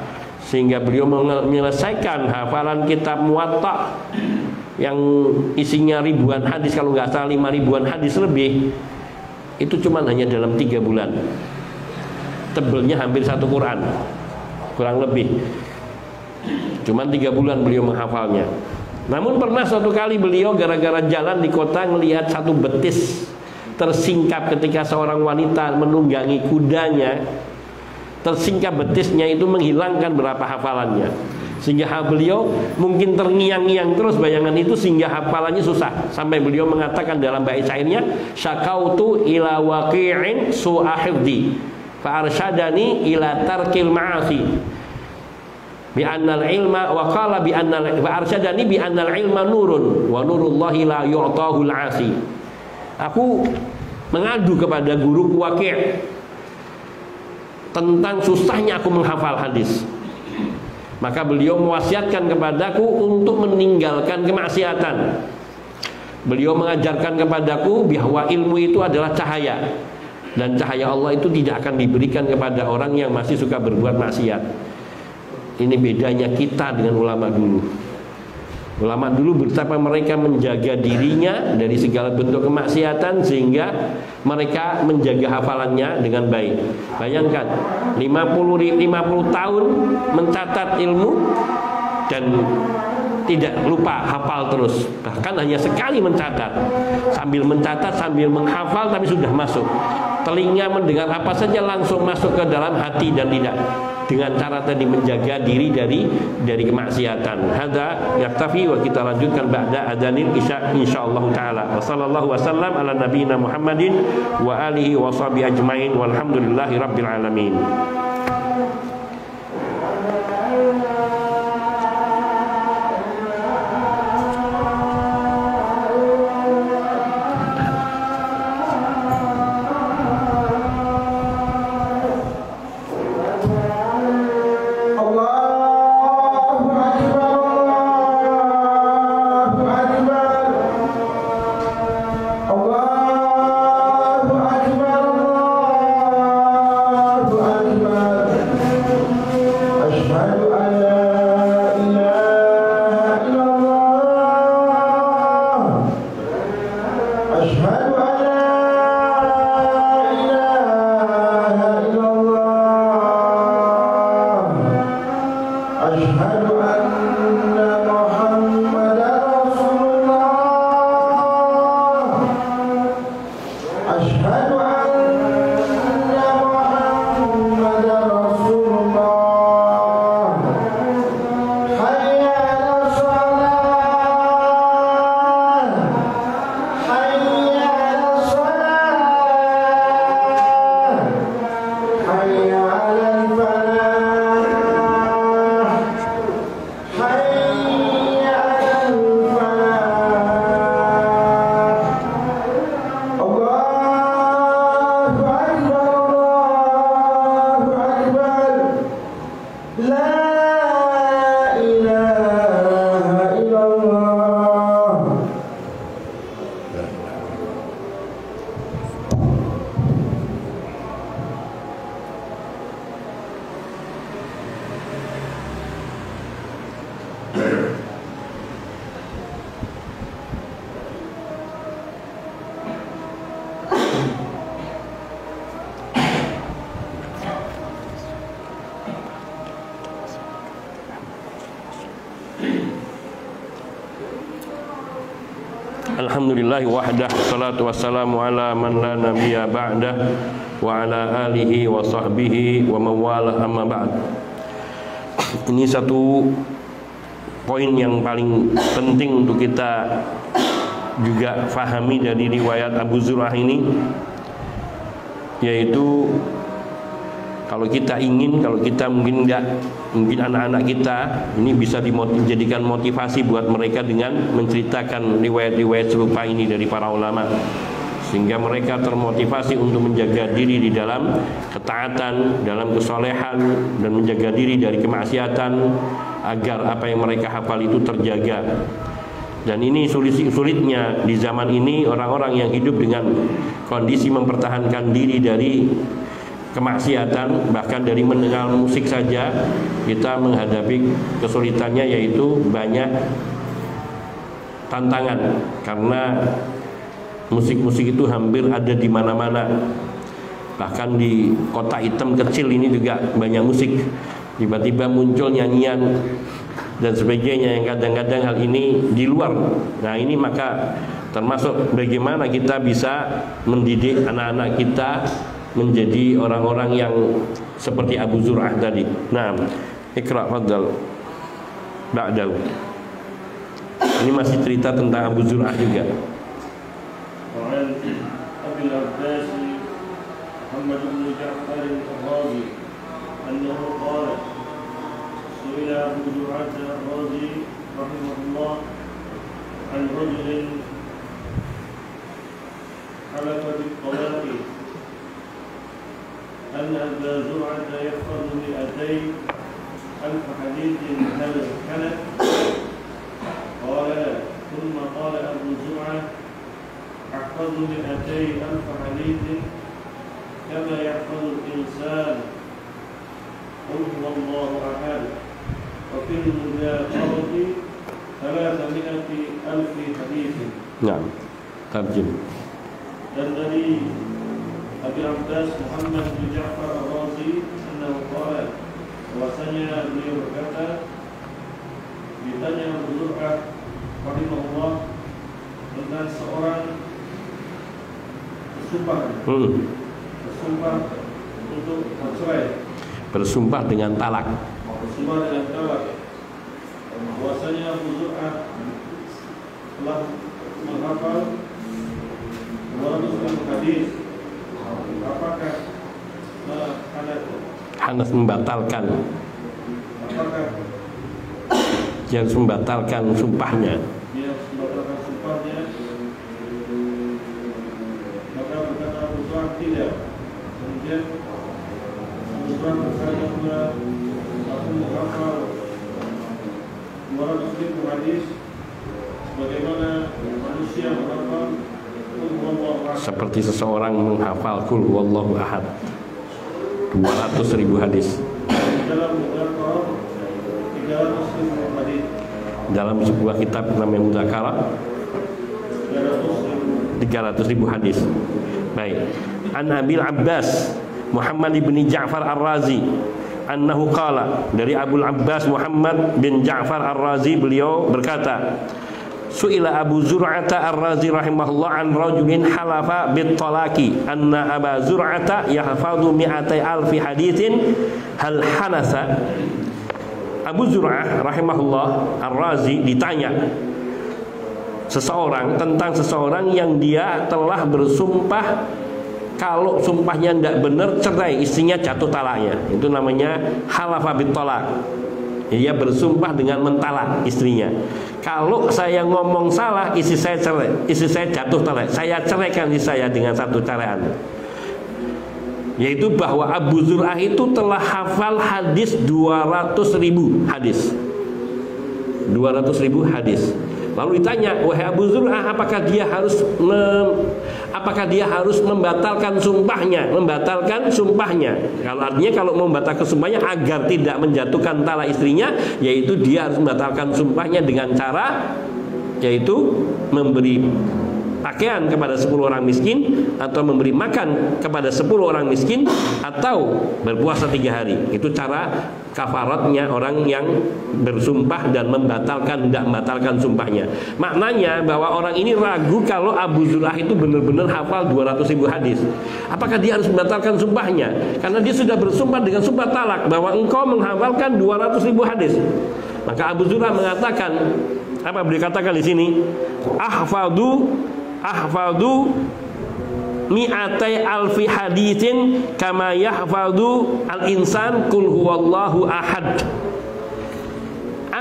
[SPEAKER 1] Sehingga beliau menyelesaikan hafalan kitab Muwatta yang isinya ribuan hadis, kalau nggak salah 5.000-an hadis lebih, itu cuma hanya dalam 3 bulan. Tebelnya hampir 1 Quran, kurang lebih. Cuma 3 bulan beliau menghafalnya. Namun pernah suatu kali beliau gara-gara jalan di kota melihat satu betis tersingkap ketika seorang wanita menunggangi kudanya. Tersingkap betisnya itu menghilangkan berapa hafalannya, sehingga beliau mungkin terngiang-ngiang terus bayangan itu, sehingga hafalannya susah. Sampai beliau mengatakan dalam bait syairnya, syakautu ila waqi'in su'a hifdhi fa arsyadani ila tarkil ma'asi bi annal ilma wa qala bi annal fa arsyadani bi annal ilma nurun wa nurullahi la yu'tahu al-'asi. Aku mengadu kepada guruku Waqi' tentang susahnya aku menghafal hadis. Maka beliau mewasiatkan kepadaku untuk meninggalkan kemaksiatan. Beliau mengajarkan kepadaku bahwa ilmu itu adalah cahaya, dan cahaya Allah itu tidak akan diberikan kepada orang yang masih suka berbuat maksiat. Ini bedanya kita dengan ulama dulu. Ulama dulu betapa mereka menjaga dirinya dari segala bentuk kemaksiatan, sehingga mereka menjaga hafalannya dengan baik. Bayangkan 50 tahun mencatat ilmu dan tidak lupa, hafal terus. Bahkan hanya sekali mencatat, sambil menghafal, tapi sudah masuk. Telinga mendengar apa saja langsung masuk ke dalam hati, dan tidak dengan cara tadi menjaga diri dari kemaksiatan. Hadza yaktafi, wa kita lanjutkan ba'da adzanil isya insyaallah taala. Wassallallahu wasallam ala nabiyina Muhammadin wa alihi wa sahbihi ajmain walhamdulillahi rabbil alamin.
[SPEAKER 3] Allahu Akbar.
[SPEAKER 1] Alhamdulillahi wahdah, salatu wassalamu ala man la nabiyya ba'dah wa ala alihi wa sahbihi wa mawalah, amma ba'd. Ini satu poin yang paling penting untuk kita juga fahami dari riwayat Abu Zur'ah ini, yaitu kalau kita mungkin anak-anak kita ini bisa dijadikan motivasi buat mereka dengan menceritakan riwayat-riwayat serupa ini dari para ulama, sehingga mereka termotivasi untuk menjaga diri di dalam ketaatan, dalam kesolehan, dan menjaga diri dari kemaksiatan, agar apa yang mereka hafal itu terjaga. Dan ini sulitnya di zaman ini orang-orang yang hidup dengan kondisi mempertahankan diri dari kemaksiatan, bahkan dari mendengar musik saja kita menghadapi kesulitannya, yaitu banyak tantangan karena musik-musik itu hampir ada di mana-mana. Bahkan di kota hitam kecil ini juga banyak musik, tiba-tiba muncul nyanyian dan sebagainya yang kadang-kadang hal ini di luar. Nah, ini maka termasuk bagaimana kita bisa mendidik anak-anak kita menjadi orang-orang yang seperti Abu Zur'ah tadi. Nah, Iqra fadhal ba'dahu. Ini masih cerita tentang Abu Zur'ah juga.
[SPEAKER 2] Wa'an Abil Abbas Muhammad bin Ja'far al-Razi annahu qala su'ila Abu Zur'ah al-Razi rahimahullah an rajulin halafa bil-talaqi أن أبا زرعة يحفظ 200,000 حديث هل كانت؟ قال لا. ثم قال أبو زرعة أحفظ 200,000 حديث كما يحفظ الإنسان قل هو الله أحد وفي المذاكرة 300,000 حديث.
[SPEAKER 1] نعم. ترجم.
[SPEAKER 2] Dan dari Abi Abbas Muhammad bin Ja'far al-Razi annahu qala, bahwasanya beliau berkata, ditanya Abu Zur'ah rahimahullah tentang seorang bersumpah untuk bercerai,
[SPEAKER 1] bersumpah dengan talak,
[SPEAKER 2] bahwasanya Abu Zur'ah telah menghafal 200 hadis. Apakah
[SPEAKER 1] Hanas membatalkan,
[SPEAKER 2] apakah
[SPEAKER 1] yang membatalkan sumpahnya?
[SPEAKER 2] Dia membatalkan sumpahnya. Maka berkata Abu Zur'ah tidak. Kemudian Abu Zur'ah berkata pula, aku menghafal 200.000 hadis bagaimana manusia menghafal
[SPEAKER 1] seperti seseorang menghafal Qul huwallahu ahad 200.000 hadis. Dalam sebuah kitab namanya Mudzakarah 300.000 hadis. Baik. An Abil Abbas Muhammad bin Ja'far ar-Razi annahu qala, dari Abu Abbas Muhammad bin Ja'far ar-Razi, beliau berkata, su'ila Abu Zur'ata ar-Razi rahimahullah an rajulin halafa bit-talaqi anna Aba Zur'ata yahfadhu 200,000 hadithin hal hanasa. Abu Zur'ah rahimahullah ar-Razi ditanya tentang seseorang yang dia telah bersumpah, kalau sumpahnya tidak benar cerai, istrinya jatuh talaknya. Itu namanya halafa bit-talaq. Dia bersumpah dengan mentalak istrinya. Kalau saya ngomong salah, istri saya cerai, istri saya jatuh talak, saya ceraikan istri saya dengan satu caraan, yaitu bahwa Abu Zur'ah itu telah hafal hadis 200.000 hadis. 200.000 hadis. Lalu ditanya, wahai Abu Zur'ah, apakah dia harus membatalkan sumpahnya? Membatalkan sumpahnya. Kalau artinya kalau membatalkan sumpahnya agar tidak menjatuhkan talak istrinya, yaitu dia harus membatalkan sumpahnya dengan cara, yaitu memberi pakaian kepada 10 orang miskin, atau memberi makan kepada 10 orang miskin, atau berpuasa 3 hari. Itu cara kafaratnya orang yang bersumpah dan tidak membatalkan sumpahnya. Maknanya bahwa orang ini ragu kalau Abu Zur'ah itu benar-benar hafal 200.000 hadis. Apakah dia harus membatalkan sumpahnya? Karena dia sudah bersumpah dengan sumpah talak bahwa engkau menghafalkan 200.000 hadis. Maka Abu Zur'ah mengatakan, apa beliau katakan di sini? Ahfadu mi'atai alfi haditsin kama yahfadu al-insan kul huwallahu ahad.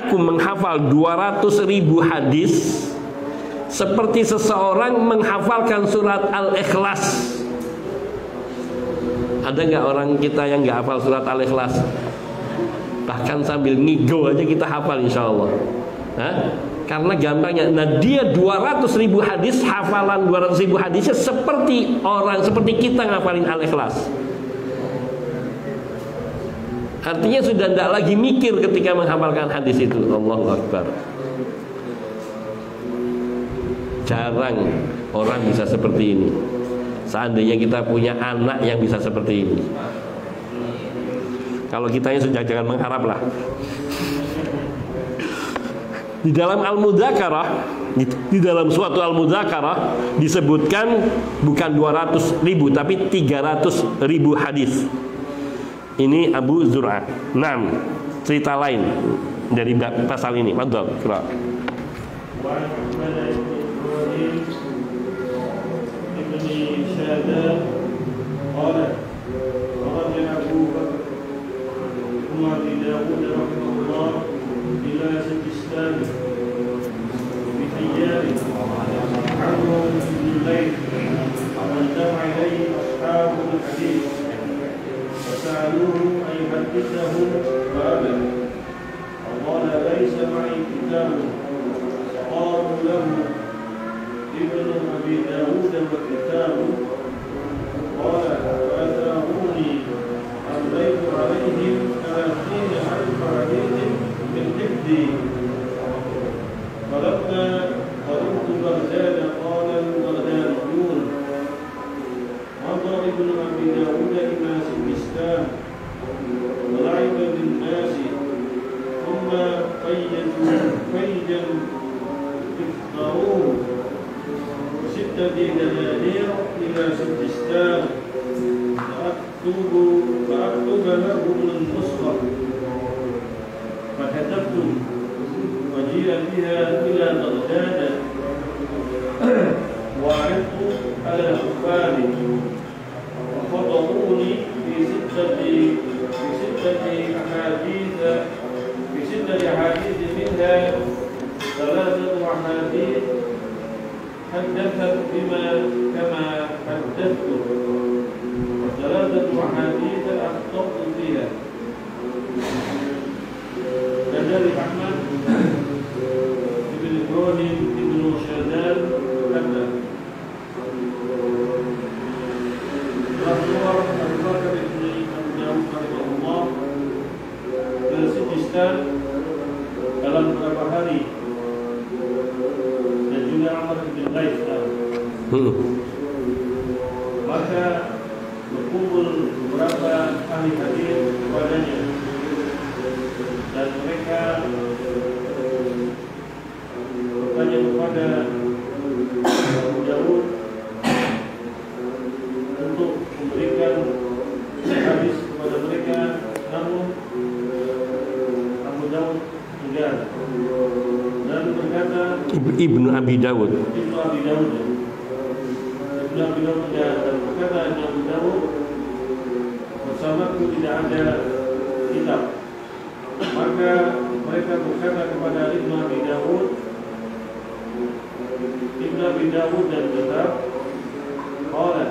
[SPEAKER 1] Aku menghafal 200.000 hadis seperti seseorang menghafalkan surat Al-Ikhlas. Ada nggak orang kita yang nggak hafal surat Al-Ikhlas? Bahkan sambil ngigo aja kita hafal insya Allah. Karena gampangnya, nah dia 200.000 hadis, hafalan 200.000 hadisnya seperti kita ngafalin Al-Ikhlas. Artinya sudah tidak lagi mikir ketika menghafalkan hadis itu. Allahu Akbar. Jarang orang bisa seperti ini. Seandainya kita punya anak yang bisa seperti ini. Kalau kitanya sudah jangan mengharap lah. Di dalam Al-Mudzakarah, di dalam suatu Al-Mudzakarah disebutkan bukan 200.000 tapi 300.000 hadis. Ini Abu Zur'ah. 6 cerita lain dari pasal ini. Fadhal, Qira.
[SPEAKER 2] بخيار عنه من الليل واجتمع إليه أصحاب الحديث فسألوه أن يحدثهم فأبى وقال ليس معي كتاب فقالوا له ابن أبي داود وكتاب قال فأتاهوني أمليت عليهم 30,000 حديث من حفظي فلما قربت بغداد قال البغداديون مضى ابن ابي داود الى سجستان ولعب بالناس ثم فيجا افطروه 6 دنانير الى سجستان فاكتب لهم النسخه فكتبت وجيء بها إلى بغداد وعرضت على الكفار وخطبوني في ستة أحاديث منها 3 أحاديث حدثت بما كما حدثت و3 أحاديث أخطأت فيها. Dan dari Ahmad Ibn Ibrahim Ibn Syadal kata Rasulullah Abu Bakar Ibn Abu Dawud rahimahullah ke Sijistan dalam beberapa hari, dan juga Amr bin Qais. Maka berkumpul beberapa ahli hadis kepadanya, dan mereka bertanya kepada Abu Dawud untuk memberikan hadis kepada mereka, namun Abu Dawud enggan dan berkata
[SPEAKER 1] Ibnu Abi Dawud dan berkata Abu Dawud, bersamaku tidak ada kitab. Maka mereka berkata kepada Ibnu Abi Dawud dan kitab. Qala,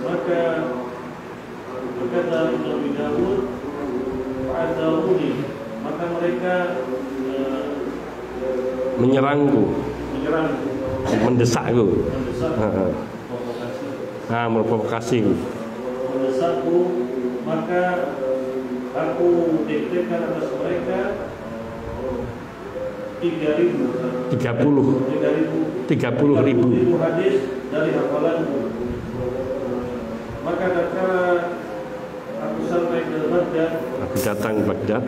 [SPEAKER 1] maka berkata Ibnu Abi Dawud, fa'adzaruni, maka mereka menyerangku, mendesakku, memprovokasi,
[SPEAKER 2] mendesakku, maka aku diktekan atas mereka 30.000 hadis dari hafalanku. Maka tatkala aku sampai ke Baghdad,
[SPEAKER 1] aku datang ke Baghdad,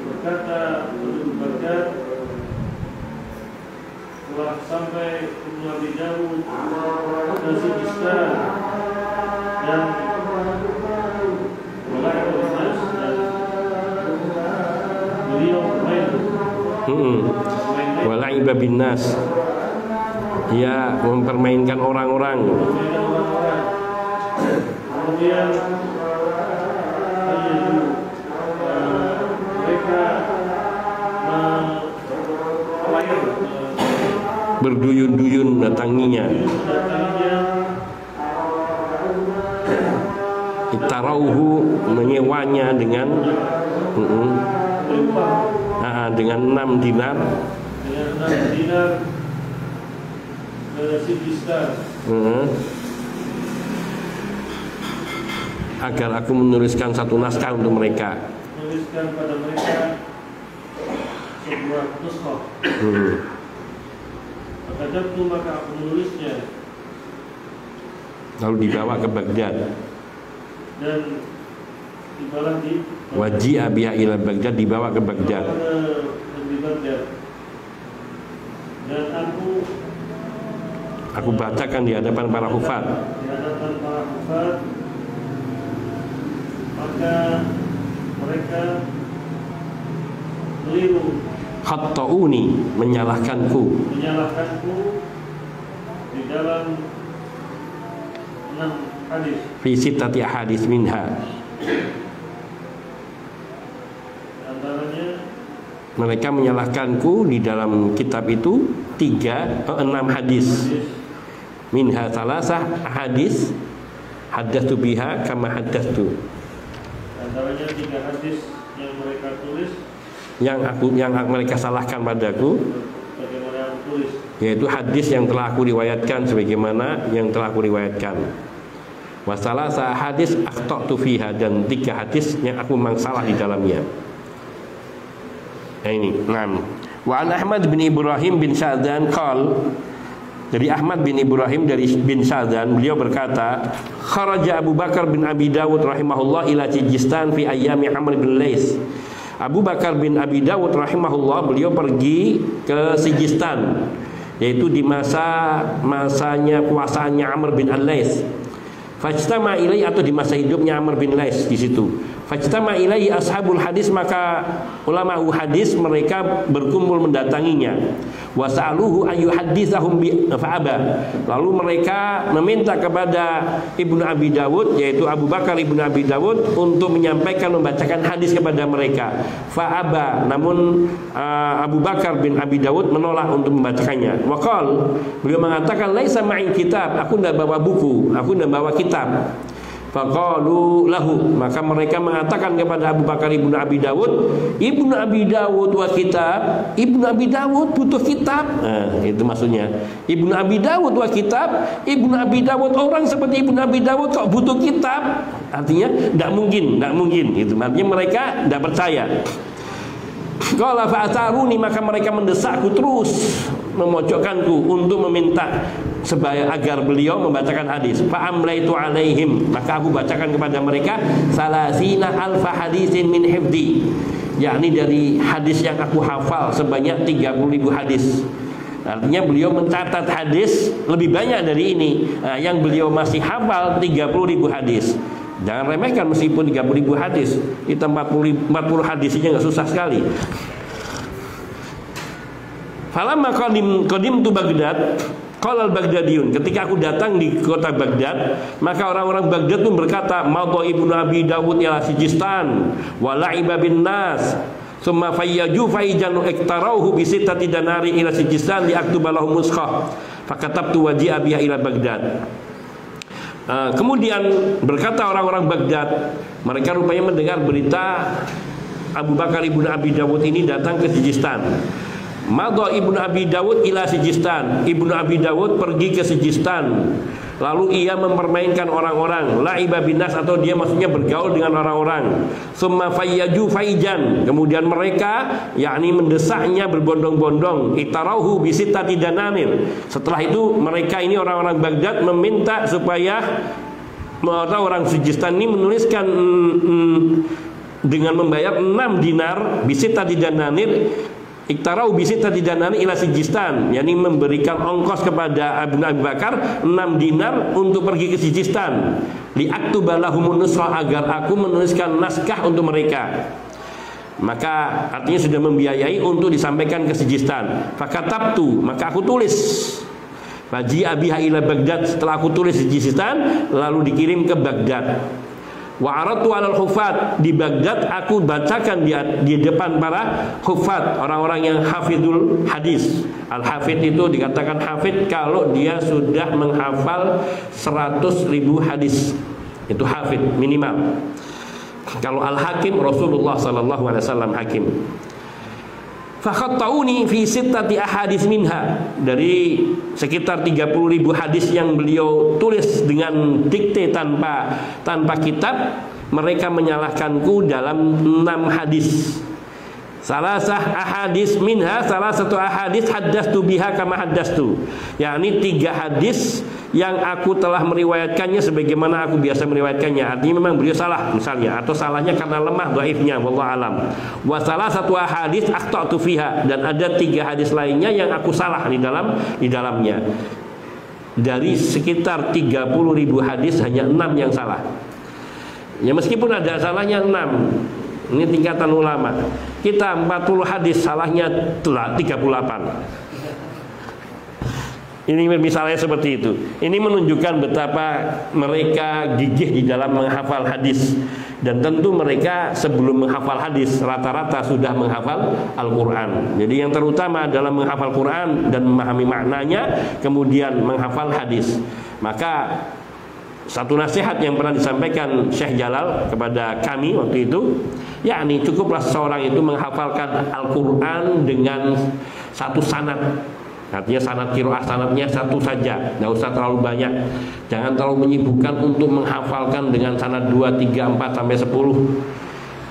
[SPEAKER 2] berkata penduduk Baghdad, telah sampai Ibnu Abi Dawud ke Sijistan dan beliau bermain
[SPEAKER 1] wala'iba bin nas, ya mempermainkan orang-orang.
[SPEAKER 2] Kemudian mereka
[SPEAKER 1] berduyun-duyun datanginya. Itarauhu, menyewanya dengan 6 dinar
[SPEAKER 2] ke Sijistan,
[SPEAKER 1] agar aku menuliskan satu naskah untuk mereka.
[SPEAKER 2] Menuliskan pada mereka sebuah nuskah. Maka aku menulisnya.
[SPEAKER 1] Lalu dibawa ke Baghdad.
[SPEAKER 2] Dan dibawa di
[SPEAKER 1] Waji'a biha ila Baghdad, dibawa ke Baghdad.
[SPEAKER 2] Dan
[SPEAKER 1] aku bacakan di hadapan para hufaz.
[SPEAKER 2] Maka mereka keliru.
[SPEAKER 1] Khatta'uni, menyalahkanku
[SPEAKER 2] di dalam 6 hadis.
[SPEAKER 1] Fi sittati hadis minha.
[SPEAKER 2] Antaranya
[SPEAKER 1] mereka menyalahkanku di dalam kitab itu 6 hadis. Minha salasah hadis haddatsu biha kama haddatsu.
[SPEAKER 2] Antaranya 3 hadis yang mereka tulis,
[SPEAKER 1] yang mereka salahkan padaku,
[SPEAKER 2] bagaimana aku tulis,
[SPEAKER 1] yaitu hadis yang telah aku riwayatkan sebagaimana yang telah aku riwayatkan. Wasalasa hadis akhtatu fiha, dan 3 hadis yang aku memang salah di dalamnya. Nah ini 6. Wa an Ahmad bin Ibrahim bin Sa'dan qal, dari Ahmad bin Ibrahim dari bin Sa'dan, beliau berkata, kharaja Abu Bakar bin Abi Dawud rahimahullah ila Sijistan fi ayyami Amr bin Lais. Abu Bakar bin Abi Dawud rahimahullah, beliau pergi ke Sijistan, yaitu di masanya kuasaannya Amr bin Al-Lais. Fajtama ilai, atau di masa hidupnya Amr bin Lais di situ. Fajtama ilai ashabul hadis, maka ulama hadis mereka berkumpul mendatanginya. Wasa'aluhu ayu haditsahum fa'aba. Lalu mereka meminta kepada Ibnu Abi Dawud, yaitu Abu Bakar Ibnu Abi Dawud, untuk menyampaikan, membacakan hadis kepada mereka. Fa'aba, namun Abu Bakar bin Abi Dawud menolak untuk membacakannya. Waqal, beliau mengatakan, laisa ma'i kitab, aku tidak bawa buku, aku tidak bawa kitab. Faqalu lahu, maka mereka mengatakan kepada Abu Bakar Ibnu Abi Dawud, Ibnu Abi Dawud wa kitab, Ibnu Abi Dawud butuh kitab. Itu maksudnya, Ibnu Abi Dawud wa kitab, Ibnu Abi Dawud, orang seperti Ibnu Abi Dawud kok butuh kitab? Artinya tidak mungkin. Itu artinya mereka tidak percaya. Qala fa'ataruni, maka mereka mendesakku terus, memojokkanku untuk meminta agar beliau membacakan hadis. Fa'amlaitu alaihim, maka aku bacakan kepada mereka salasina alfa hadisin min hifdi, yakni dari hadis yang aku hafal sebanyak 30.000 hadis. Artinya beliau mencatat hadis lebih banyak dari ini. Yang beliau masih hafal 30.000 hadis. Jangan remehkan, meskipun 30.000 hadis, kita 40 hadisnya nggak susah sekali. Falamma qadimtu Baghdad, qala al-Baghdadiyun, ketika aku datang di kota Baghdad, maka orang-orang Baghdad pun berkata, madha Ibnu Abi Dawud ila Sijistan wa la'iba bin nas, summa fayyaju faijanu iktarauhu bi sittati danari ila Sijistan li aktuba lahum mushaf, fakatabtu waji'a biha ila Baghdad. Kemudian berkata orang-orang Baghdad, mereka rupanya mendengar berita Abu Bakar Ibnu Abi Dawud ini datang ke Sijistan. Madha Ibnu Abi Dawud ila Sijistan, Ibnu Abi Dawud pergi ke Sijistan. lalu ia mempermainkan orang-orang, la'iba binas, atau dia maksudnya bergaul dengan orang-orang. Summa fayyaju faijan, kemudian mereka yakni mendesaknya berbondong-bondong. Itarauhu bisittati dananir. Setelah itu mereka ini orang-orang Baghdad meminta supaya orang Sijistan ini menuliskan dengan membayar 6 dinar bisittati dananir. Iktarau bisittati dananir ila Sijistan, yakni memberikan ongkos kepada Abu Bakar 6 dinar untuk pergi ke Sijistan. Li'aktuba lahumun nusra, agar aku menuliskan naskah untuk mereka. Maka artinya sudah membiayai untuk disampaikan ke Sijistan. Fakatabtu, maka aku tulis. Faji abiha ila Baghdad, setelah aku tulis di Sijistan lalu dikirim ke Baghdad. Wa aratu alal hufat, di Baghdad aku bacakan di depan para hufat, orang-orang yang hafidul hadis. Al-hafid itu dikatakan hafid kalau dia sudah menghafal 100.000 hadis. Itu hafid minimal. Kalau al-hakim, Rasulullah sallallahu alaihi wasallam hakim. Fakhattauni fi sittati ahadits minha, dari sekitar 30.000 hadis yang beliau tulis dengan dikte tanpa kitab, mereka menyalahkanku dalam 6 hadis. Salasah ahadits minha, salah satu ahadits haddastu biha kama haddastu, yakni 3 hadis yang aku telah meriwayatkannya sebagaimana aku biasa meriwayatkannya. Artinya memang beliau salah misalnya, atau salahnya karena lemah dhaifnya, wallahu alam. Wa salah satu hadis akhtatu fiha, dan ada 3 hadis lainnya yang aku salah di dalamnya. Dari sekitar 30.000 hadis hanya 6 yang salah. Ya meskipun ada salahnya 6. Ini tingkatan ulama. Kita 40 hadis salahnya 38. Ini misalnya seperti itu. Ini menunjukkan betapa mereka gigih di dalam menghafal hadis. Dan tentu mereka sebelum menghafal hadis rata-rata sudah menghafal Al-Quran. Jadi yang terutama adalah menghafal Quran dan memahami maknanya, kemudian menghafal hadis. Maka satu nasihat yang pernah disampaikan Syekh Jalal kepada kami waktu itu, yakni cukuplah seseorang itu menghafalkan Al-Quran dengan satu sanad. Artinya sanad qiraah, sanadnya satu saja, tidak usah terlalu banyak. Jangan terlalu menyibukkan untuk menghafalkan dengan sanad 2, 3, 4 sampai 10.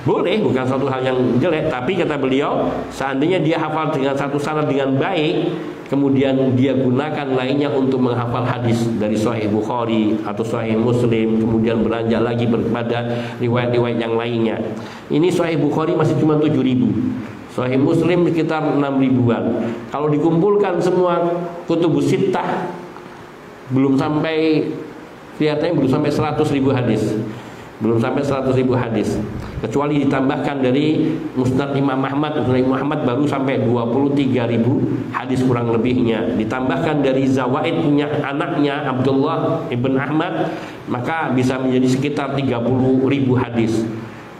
[SPEAKER 1] Boleh, bukan suatu hal yang jelek, tapi kata beliau, seandainya dia hafal dengan satu sanad dengan baik, kemudian dia gunakan lainnya untuk menghafal hadis dari Sahih Bukhari atau Sahih Muslim, kemudian beranjak lagi kepada riwayat-riwayat yang lainnya. Ini Sahih Bukhari masih cuma 7.000, Sahih Muslim sekitar 6.000-an. Kalau dikumpulkan semua kutubus sittah, belum sampai, kelihatannya belum sampai 100.000 hadis. Belum sampai 100.000 hadis. Kecuali ditambahkan dari Musnad Imam Ahmad. Musnad Imam Ahmad baru sampai 23.000 hadis kurang lebihnya. Ditambahkan dari Zawaid punya anaknya Abdullah ibn Ahmad, maka bisa menjadi sekitar 30.000 hadis.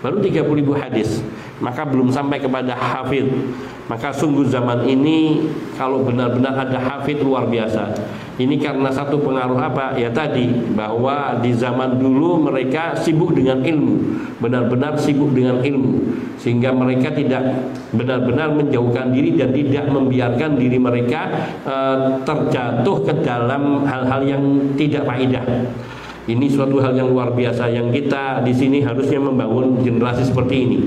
[SPEAKER 1] Baru 30.000 hadis, maka belum sampai kepada hafid. Maka sungguh zaman ini kalau benar-benar ada hafid luar biasa. Ini karena satu pengaruh apa? Ya tadi, bahwa di zaman dulu mereka sibuk dengan ilmu, benar-benar sibuk dengan ilmu, sehingga mereka tidak benar-benar menjauhkan diri dan tidak membiarkan diri mereka terjatuh ke dalam hal-hal yang tidak faedah. Ini suatu hal yang luar biasa yang kita di sini harusnya membangun generasi seperti ini,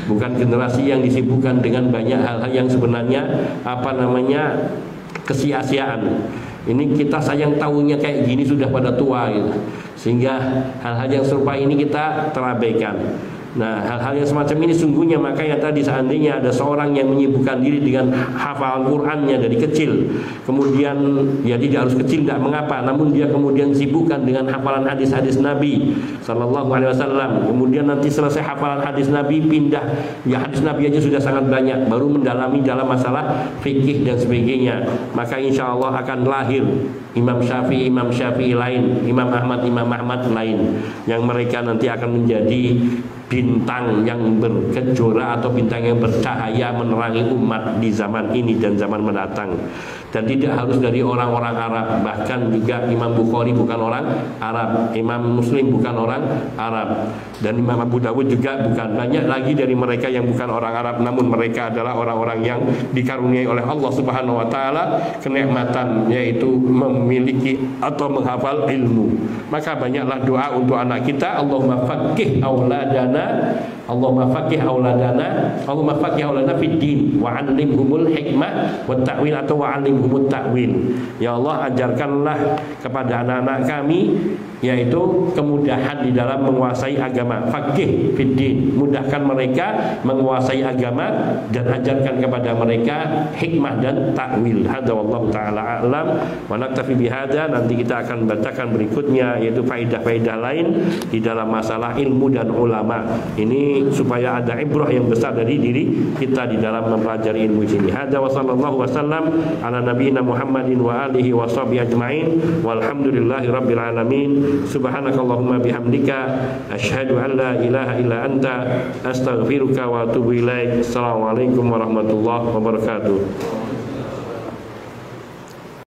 [SPEAKER 1] bukan generasi yang disibukkan dengan banyak hal-hal yang sebenarnya kesia-siaan. Ini kita sayang tahunya kayak gini sudah pada tua gitu. Sehingga hal-hal yang serupa ini kita terabaikan. Nah, hal-hal yang semacam ini sungguhnya, makanya tadi seandainya ada seorang yang menyibukkan diri dengan hafalan Qur'annya dari kecil, kemudian ya tidak harus kecil, tidak mengapa, namun dia kemudian sibukkan dengan hafalan hadis-hadis Nabi Sallallahu Alaihi Wasallam, kemudian nanti selesai hafalan hadis Nabi pindah, ya hadis Nabi aja sudah sangat banyak, baru mendalami dalam masalah fikih dan sebagainya, maka insya Allah akan lahir Imam Syafi'i lain, Imam Ahmad lain, yang mereka nanti akan menjadi bintang yang bergejolak atau bintang yang bercahaya menerangi umat di zaman ini dan zaman mendatang. Dan tidak harus dari orang-orang Arab, bahkan juga Imam Bukhari bukan orang Arab, Imam Muslim bukan orang Arab, dan Imam Abu Dawud juga bukan. Banyak lagi dari mereka yang bukan orang Arab, namun mereka adalah orang-orang yang dikaruniai oleh Allah Subhanahu wa taala kenikmatan, yaitu memiliki atau menghafal ilmu. Maka banyaklah doa untuk anak kita. Allahumma faqih auladana, Allahumma faqih auladana, Allahumma faqih auladana fid din wa 'allimhumul hikmah wat ta'wil atau wa 'allimhumut ta'wil. Ya Allah, ajarkanlah kepada anak-anak kami yaitu kemudahan di dalam menguasai agama. Faqih fid din, mudahkan mereka menguasai agama dan ajarkan kepada mereka hikmah dan ta'wil. Hadza wallahu taala a'lam wa naktafi bihadza. Nanti kita akan bacakan berikutnya yaitu faedah-faedah lain di dalam masalah ilmu dan ulama. Ini supaya ada ibrah yang besar dari diri kita di dalam mempelajari ilmu ini. Hadza wa sallallahu wasallam ala nabiyina Muhammadin wa alihi wa sahbihi ajmain walhamdulillahi rabbil alamin. Subhanakallahumma bihamdika asyhadu an la ilaha illa anta astaghfiruka wa atubu ilaik. Assalamualaikum warahmatullahi wabarakatuh.